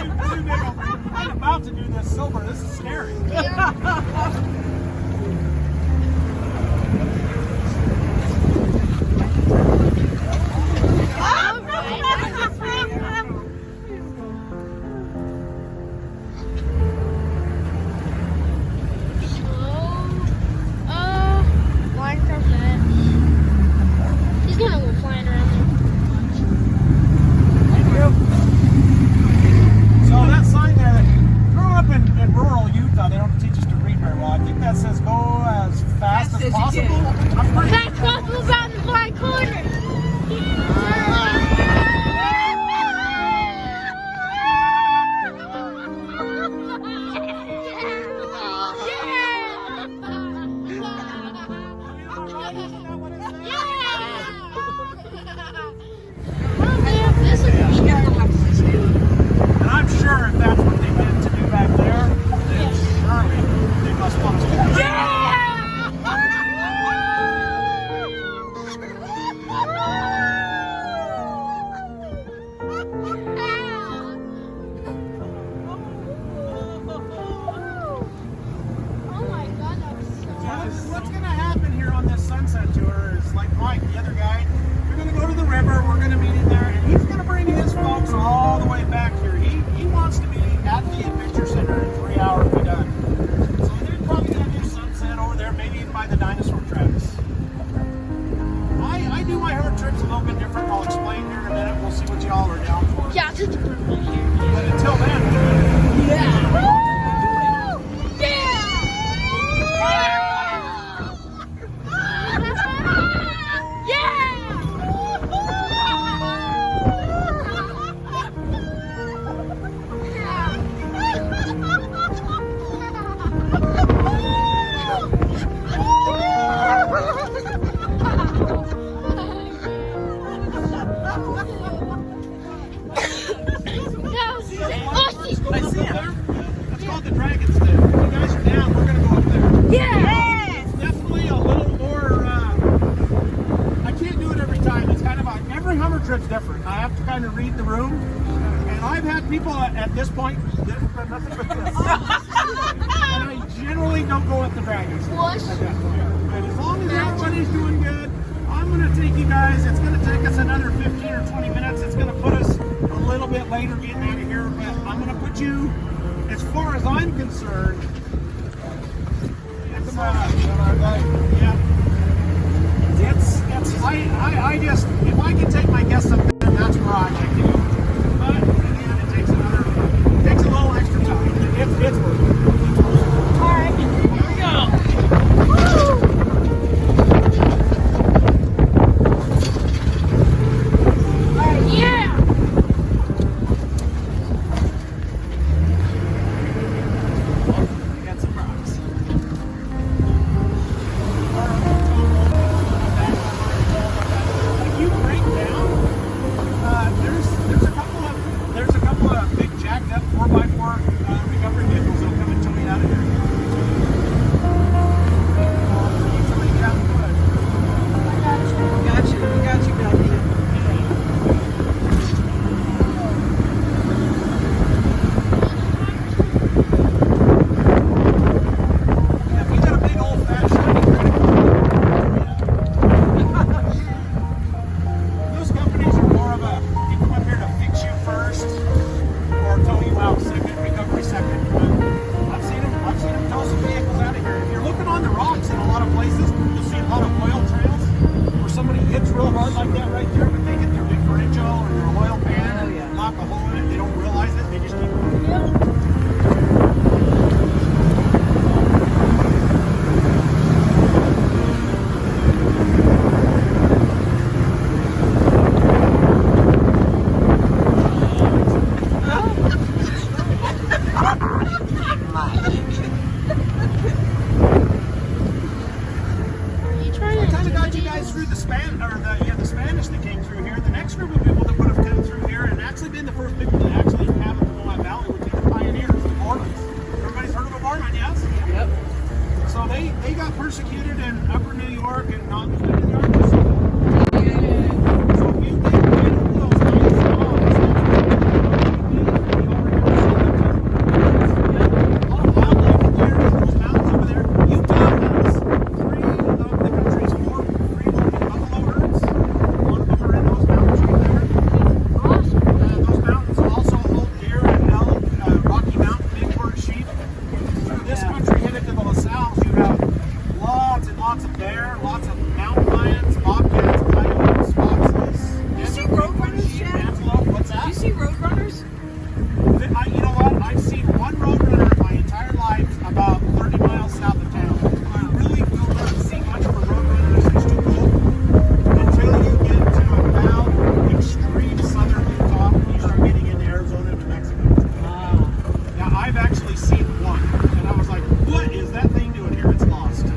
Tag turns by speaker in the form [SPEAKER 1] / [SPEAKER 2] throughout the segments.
[SPEAKER 1] I'm about to do this silver. This is scary. Trip's different. I have to kind of read the room, and I've had people at this point that have done nothing but this. And I generally don't go with the dragons at that point. And as long as everybody's doing good, I'm going to take you guys. It's going to take us another 15 or 20 minutes. It's going to put us a little bit later getting out of here, but I'm going to put you, as far as I'm concerned, it's I just, if I can take my guests up there, that's where I like to go. But again, it takes a little extra time. It's worth it. All right, here we go. Woo! All right, yeah. We got some rocks. There's a couple of big jacked up 4x4 recovery vehicles that'll come and tow me out of here. Somebody get out the wood. We got you, buddy. Yeah, we got a big old fat shiny credit card. Those companies are more of a fix you first or tow you out second, recovery second. I've seen them tow some vehicles out of here. If you're looking on the rocks in a lot of places, you'll see a lot of oil trails where somebody hits real hard like that right there, but they hit their differential or their oil pan and knock a hole in it. They don't realize it. They just keep going. Through the Spanish that came through here. The next group of people that would have come through here and actually been the first people that actually inhabited the Moab Valley would be the pioneers, the Mormons. Everybody's heard of a Mormon, yes? Yep. So they got persecuted in Upper New York and not in New York. So if you think those guys only seen one. And I was like, what is that thing doing here? It's lost. The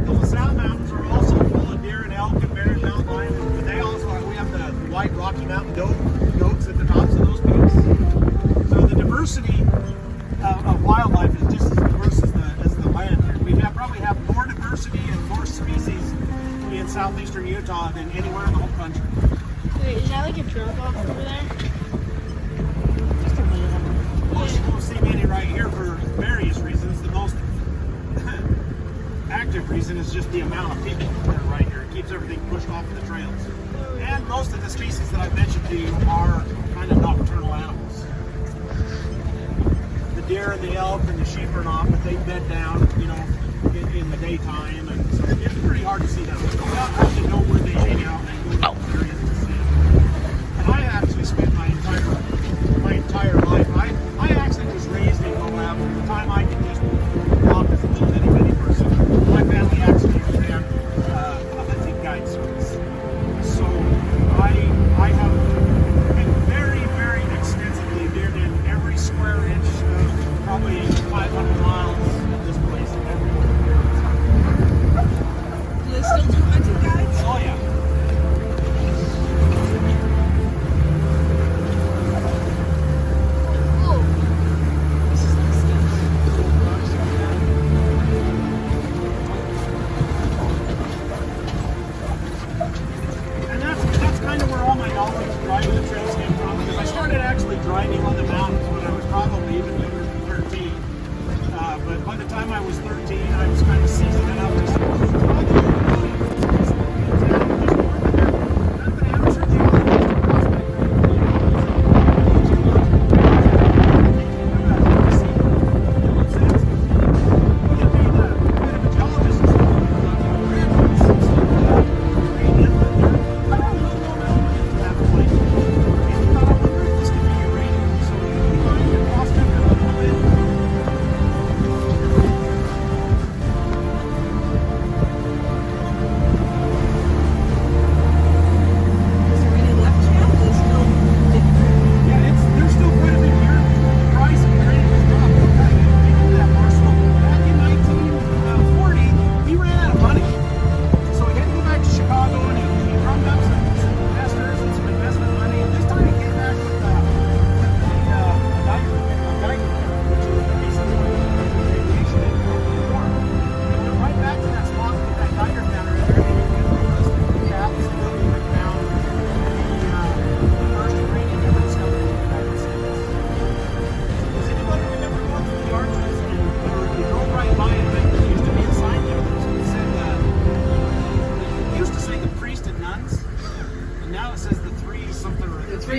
[SPEAKER 1] LaSalle Mountains are also full of deer and elk and bear and mountain lion, but they also are, we have the white Rocky Mountain goats at the tops of those peaks. So the diversity of wildlife is just as diverse as the land here. We probably have more diversity and more species in southeastern Utah than anywhere in the whole country.
[SPEAKER 2] Wait, is that like a drop-off over there?
[SPEAKER 1] Just a little. Well, you won't see many right here for various reasons. The most active reason is just the amount of people that are right here. It keeps everything pushed off of the trails. And most of the species that I've mentioned to you are kind of nocturnal animals. The deer and the elk and the sheep are not, but they bed down, you know, in the daytime, and so it's pretty hard to see them. You don't actually know where they hang out and go to areas to see them. And I actually spent my entire life. I actually was raised in Moab. From the time I could just walk as a little bitty person, my family actually ran a hunting guide service. So I have been very, very extensively deered in every square inch of probably 500 miles of this place.
[SPEAKER 3] Do they still do hunting guides?
[SPEAKER 1] Oh yeah. And that's kind of where all my knowledge of driving the trails came from, because I started actually driving on the mountains when I was probably even younger than 13. But by the time I was 13, I was kind of seasoning up as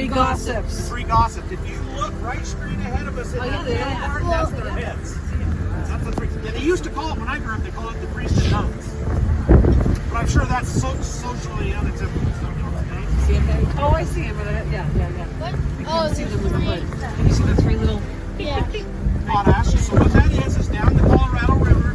[SPEAKER 3] Gossips.
[SPEAKER 1] Three gossips. If you look right straight ahead of us in that middle part, that's their heads. That's the three. Yeah, they used to call it, when I grew up, they call it the priest and nuns. But I'm sure that's socially unacceptable.
[SPEAKER 3] See it there? Oh, I see him. Yeah.
[SPEAKER 2] What?
[SPEAKER 3] You can't see them in the hood. You see the three little...
[SPEAKER 2] Yeah.
[SPEAKER 1] Potash. So what that is down the Colorado River